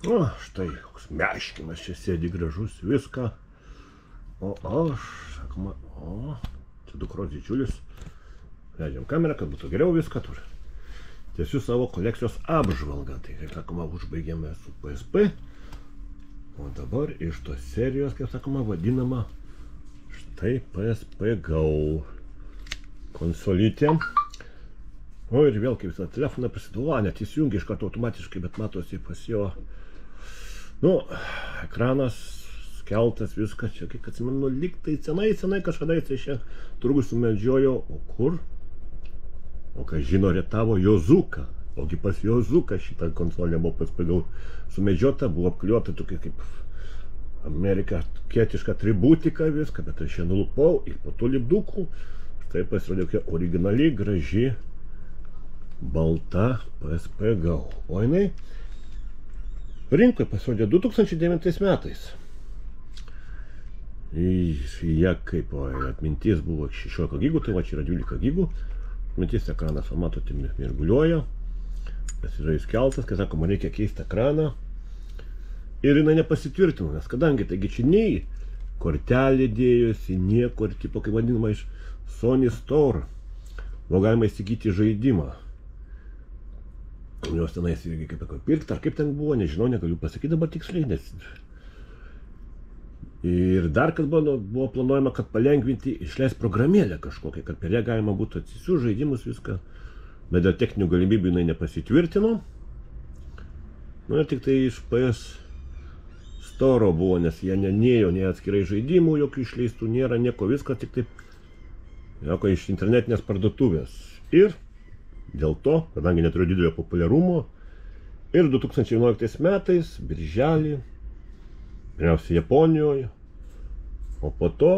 O, štai, koks meškinas čia sėdi gražus, viską. O aš, sakoma, čia dukros didžiulis. Leidžiam kamerą, kad būtų geriau viską turi. Tiesiu savo kolekcijos apžvalgą. Tai, kaip sakoma, užbaigėme su PSP. O dabar iš tos serijos, kaip sakoma, vadinama štai PSP Go konsolytė. O ir vėl, kaip visą telefoną prisidula, net įsijungia iš karto automatiškai, bet matosi pas jo, ekranas, skeltas, viskas, čia, kiek atsimenu, lyg tai senai kažkada jis čia turbūt sumedžiojo, o kur? O kas žino, retavo Jozuką, ogi pas Jozuką šitą konsolę buvo PSP Go sumedžiota, buvo apkliuota tokia kaip amerikietiška atributika viską, bet aš čia nulupau ir po tų lipdukų, štai pasirodė kokia originali, graži, balta PSP Go. O jinai rinkoje pasirodė 2009 metais. Jie kaip atmintis buvo 16 gigų, tai va čia yra 12 gigų. Atmintis ekranas, matote, mirguliuoja. Tas yra įskeltas, kai sakoma, reikia keisti ekraną. Ir jinai nepasitvirtino, nes kadangi taigi čia nei kortelė dėjosi, nieko, ir tipo, kaip vadinama, iš Sony Store buvo galima įsigyti žaidimą. Jos tenais irgi kaip pirkti, ar kaip ten buvo, nežinau, negaliu pasakyti dabar tiksliai, nes... Ir dar, kad buvo planuojama, kad palengvinti, išleis programėlę kažkokią, kad per ją galima būtų atsisiųsti žaidimus viską, bet dėl techninių galimybių jinai nepasitvirtino. Nu ir tik tai iš PS Store buvo, nes jie nenėjo, nei atskirai žaidimų, jokių išleistų nėra, nieko, viskas tik taip, joko iš internetinės parduotuvės. Ir dėl to, kadangi neturiu didelio populiarumo, ir 2011 metais, birželį, pirmiausia Japonijoje, o po to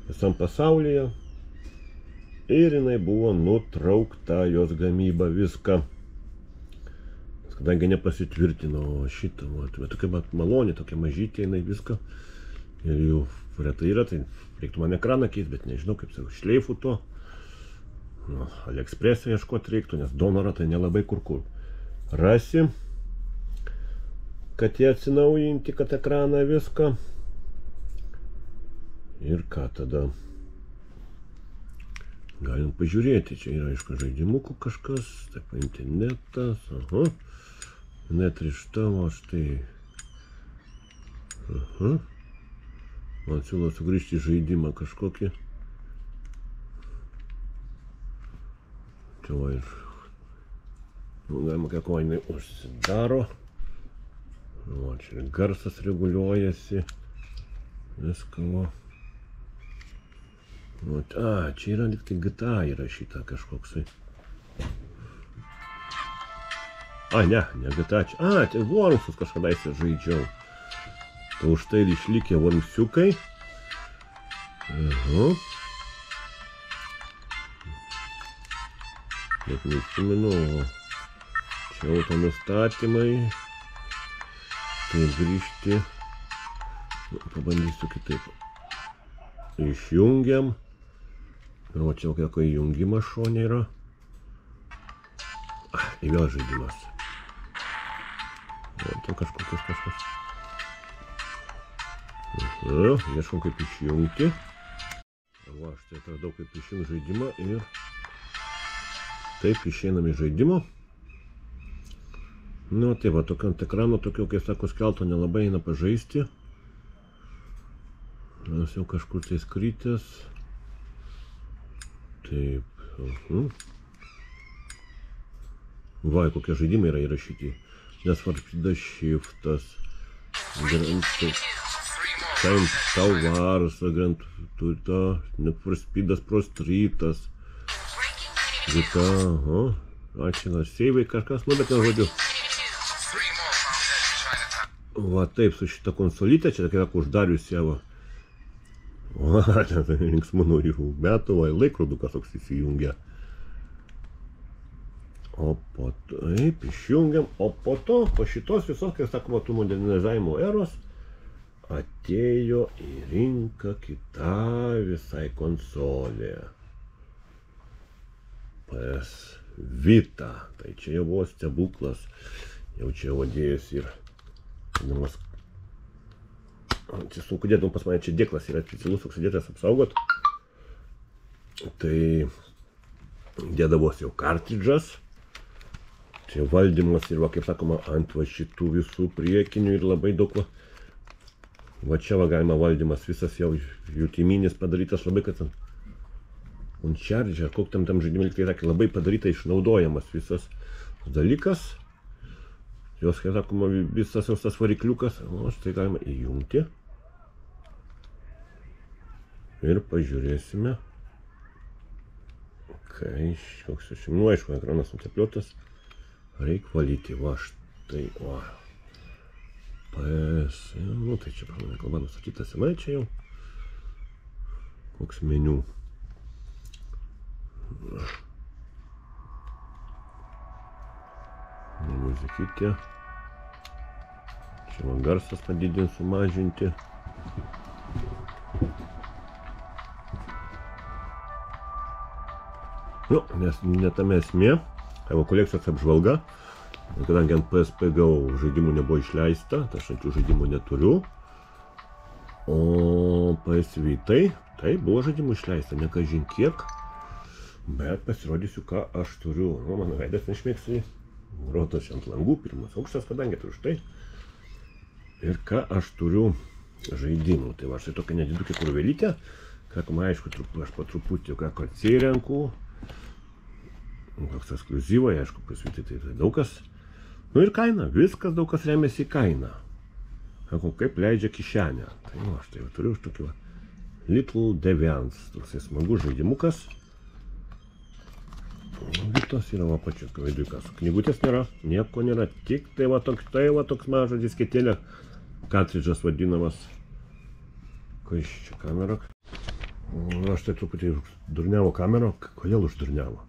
visam pasaulyje, ir jinai buvo nutraukta, jos gamyba, viską. Kadangi nepasitvirtino šitą, tokia malonė, tokia mažytė, jinai viską, ir jau retai yra, tai reiktų man ekraną keisti, bet nežinau, kaip sakau, šleifų to. AliExpress'e ieškoti reiktų, nes donorą tai nelabai kur rasi, kad jie atsinaujinti, kad ekraną viską. Ir ką tada galim pažiūrėti, čia yra aišku žaidimukų kažkas, taip internetas, net rištavo, štai, man siūlo sugrįžti į žaidimą kažkokį. Čia va ir galima kiek jinai užsidaro. O čia garsas reguliuojasi. Viską. Čia yra tik tai GTA įrašyta kažkoksai. Ne GTA čia. Tai Wormsus kažkadaise žaidžiau. Tai už tai ir išlikė Wormsiukai. Net neatsimenu, čia auto nustatymai, tai grįžti, pabandysiu kitaip, išjungiam, o čia kokio įjungimas šonė yra, ir vėl žaidimas, čia kažkas, ieškom kaip išjungti, va, štai atradau kaip išjungti žaidimą ir taip išeinam iš žaidimo. Tai va, tokio ant ekrano, tokio, kaip sako, skelto nelabai eina pažaisti. Nes jau kažkur tai skrytės. Taip. Va, kokie žaidimai yra įrašyti. Nesvarpidas Shiftas. Time Towers, Grand Turto, Need for Speedas Pro Streetas. Vita, čia gal seivai kažkas, bet nežodžiu. Va taip, su šitą konsolytę, čia tokia uždariusi ją. Čia linksmų naujų metų, laikrodukas toks įsijungia. O po to, išjungiam, o po to, po šitos visos, kaip sakoma, tų modernizavimo eros, atėjo į rinką kita visai konsolė. PS Vita. Tai čia jau buvo stebuklas. Jau čia odėjas ir vadinamas. Čia sunku dėti, pas mane čia dėklas yra specialus toks dėtas apsaugot. Tai dėdavos jau kartridžas. Čia valdymas ir, va, kaip sakoma, ant va šitų visų priekinių ir labai daug va. Va čia va galima valdymas visas jau jutiminis padarytas labai, kad ant charge, koks tam žaidimai, tai sakė, labai padaryta išnaudojamas visas dalykas. Jos, kaip sakoma, visas jau tas varikliukas, o štai galima įjungti. Ir pažiūrėsime. Koks aš, nu aišku, ekranas nutepliotas. Reikia valyti, va štai, va. PS, nu tai čia pramonė kalba nustatyta senai čia jau. Koks meniu. Muzikytė. Čia man garsas padidinti, sumažinti. Nu, nes ne tame esmė. Tavo kolekcijos apžvalga. Kadangi ant PSP gavau žaidimų nebuvo išleista, tai aš ant jų žaidimų neturiu. O PS Vitai, tai buvo žaidimų išleista, ne kažin kiek. Bet pasirodysiu, ką aš turiu. Nu, mano veidas nešmėgsi. Rotas ant langų, pirmas aukštas, kadangi turiu štai. Ir ką aš turiu žaidimų. Tai va, štai tokia nedidukė kurvelytė. Sakoma, aišku, aš po truputį ką atsirenku. Koks ekskliuzyvai, aišku, pasvitai tai daug kas. Nu ir kaina, viskas daug kas remiasi į kainą. Sakau, kaip leidžia kišenę. Tai nu, aš tai jau turiu tokį va, Little Deviants, toksai smagus žaidimukas. Vitos yra va pačios kavaidukas. Knygutės nėra, nieko nėra, tik tai va toks mažas disketėlė, kartridžas vadinamas. Kai čia kamera? Aš tai truputį durniavo kamerą, kodėl uždurniavo?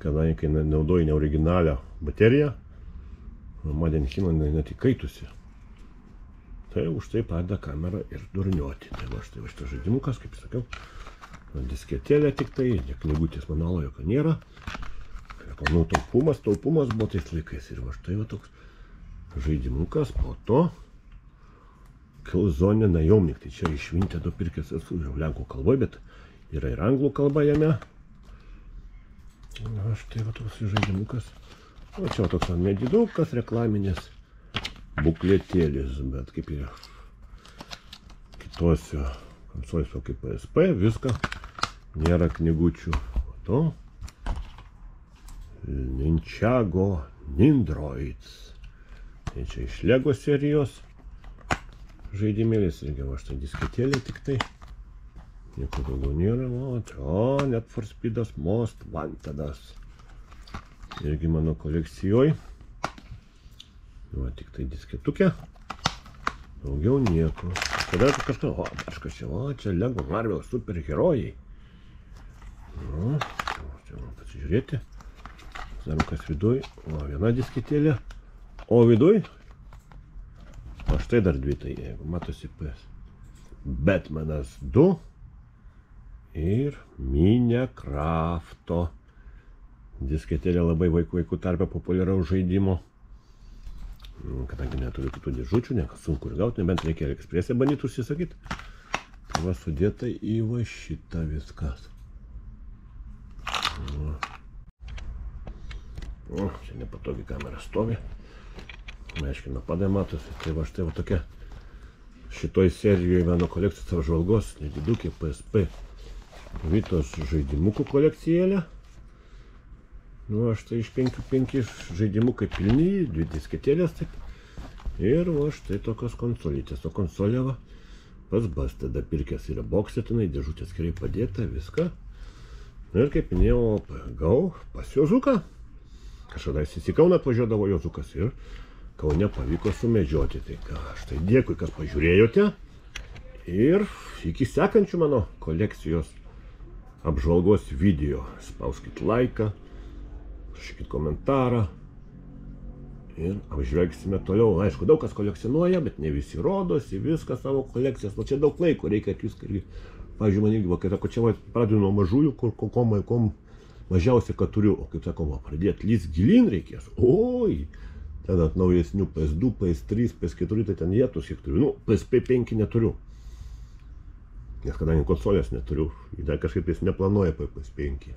Kadangi, kai naudoji neoriginalią bateriją, Madden Hino net įkaitusi. Tai už tai padeda kamerą ir durniuoti. Tai va štai va šitas žaidimukas, kaip sakiau, disketėlė tik tai, knygutės manualo jokio nėra. Nu, taupumas buvo tais laikais. Ir va štai va toks žaidimukas, po to Killzone Najaumnik. Tai čia išvintę dopirkęs esu jau lenkų kalboj, bet yra ir anglų kalba jame. Na, štai va toks žaidimukas. O čia va toks nedidukas, reklaminis buklėtėlis, bet kaip ir kitose konsolėse kaip PSP, viską, nėra knygučių. O to Ninjago Nindroids. Tai čia iš Lego serijos žaidimėlis, irgi va štai disketėlė tik tai. Nieko daugiau nėra, o net For Speedas Most Wantedas. Irgi mano kolekcijoje. Va, tik tai disketukė. Daugiau nieko. Tada kažkas, kažkas čia Lego Marvel superherojai. Nu, čia man pasižiūrėti. Darom kas viduj. O, viena disketėlė. O viduj? O štai dar dvi tai, jeigu matosi PS. Batmanas 2. Ir Minecrafto. Disketėlė labai vaikų tarpe populiaraus žaidimo. Kadangi neturiu kitų dėžučių, niekas sunku ir gauti, nebent reikia Aliexpresse bandyti užsisakyti. Tai va sudėta į va šitą viskas. O, čia nepatogi kamera stovi. Aiškiai napadai matosi. Tai va štai va tokia šitoj serijoje mano kolekcijos apžvalgos nedidukė PSP Vitos žaidimukų kolekcijėlė. Nu, aš tai iš 5 žaidimukai pilni, 2 disketėlės taip. Ir va štai tokios konsolytės. O konsolė va pas Busted pirkęs yra boksetinai, dėžutė atskirai padėta, viską. Ir kaip minėjau, gavau pas Jozuką. Kažkada į Kauną atvažiuodavo Jozukas ir Kaune pavyko sumedžioti. Tai ką, štai dėkui, kas pažiūrėjote. Ir iki sekančių mano kolekcijos apžvalgos video. Spauskit laiką, rašykit komentarą ir apžvelgsime toliau. Aišku, daug kas kolekcionuoja, bet ne visi rodosi viską savo kolekcijas. O čia daug laiko reikia, kad jūs, pavyzdžiui, man irgi, kai sako, čia pradedu nuo mažųjų, kom mažiausia, ką turiu, o kaip sakoma, pradėti lįst gilin reikės. Oi, ten ant naujesnių PS2, PS3, PS4, tai ten jėtus kiek turiu. Nu, PSP5 neturiu. Nes kadangi konsolės neturiu, dar kažkaip jis neplanuoja PS5.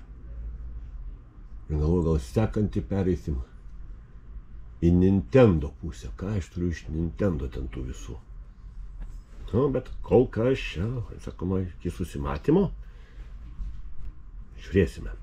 Ir galvoju, gal sekantį pereisim į Nintendo pusę. Ką aš turiu iš Nintendo ten tų visų. Nu, bet kol kas čia, sakoma, iki susimatymo. Žiūrėsime.